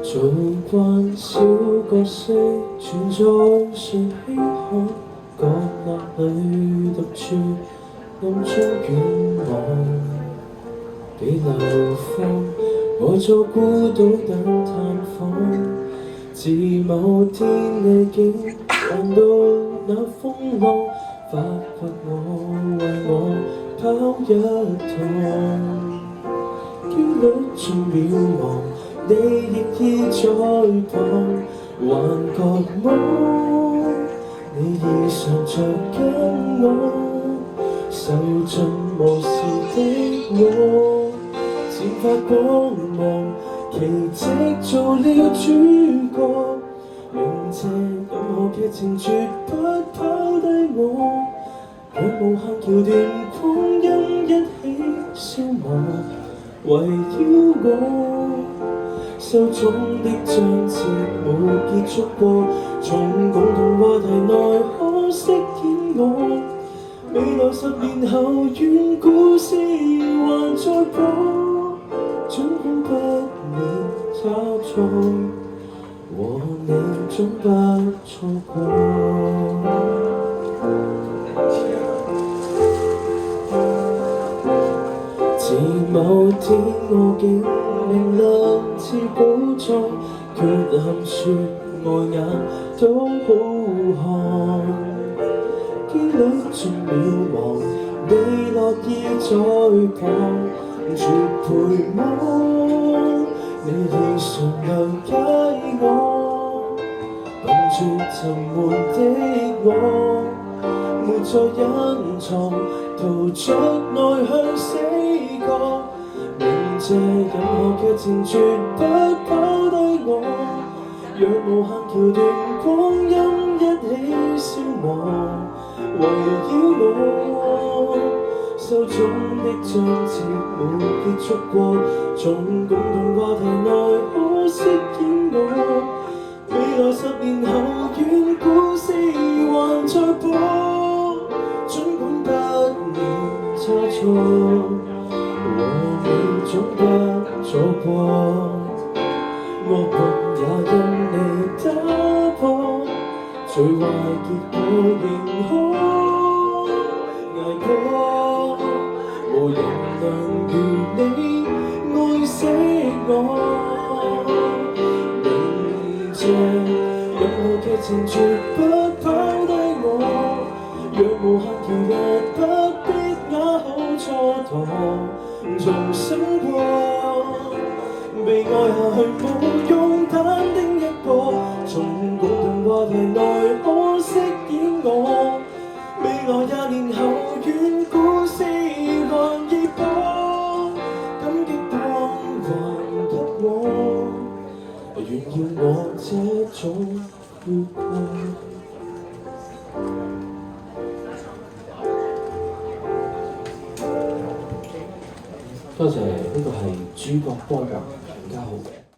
做慣小角色，存在誰稀罕？角落裏獨處，暗中遠望，被流放。我做孤島等探訪，自某天逆境還到那風浪，發掘我為我跑一趟。經歷盡渺茫，你亦已在旁，還覺麼？你已常着緊我，受盡無視的我，漸發光芒，奇蹟做了主角。明謝任何劇情絕不拋低我，讓無限橋段光陰一起消磨，圍繞我。手中的章節沒結束過，從共同話題內可飾演我。未來10年後，願故事還在播，總管不免差錯，和你總不錯過。自某天我竟明亮似寶藏，缺陷說外眼都好看。經歷盡渺茫，你樂意在旁，絕陪我。你已常諒解我，憑住沉悶的我，沒再隱藏，逃出內向死角。明謝任何劇情絕不拋低我，讓無限橋段光陰一起消磨，圍繞我。手中的章節沒結束過，從共同話題內可飾演我。未來10年後，願故事還在播，儘管不免差錯，和你總不錯過。惡運也因你打破，最壞結果仍可捱過。無人能如你愛惜我，明謝任何劇情絕不拋低我，若無限橋段不必啞口蹉跎，重生過。被愛下去無用單丁一個，從共同話題內可飾演我。未來20年後，願故事還已播，感激光還給我，願要我這種血過。多謝，呢個係主角光環。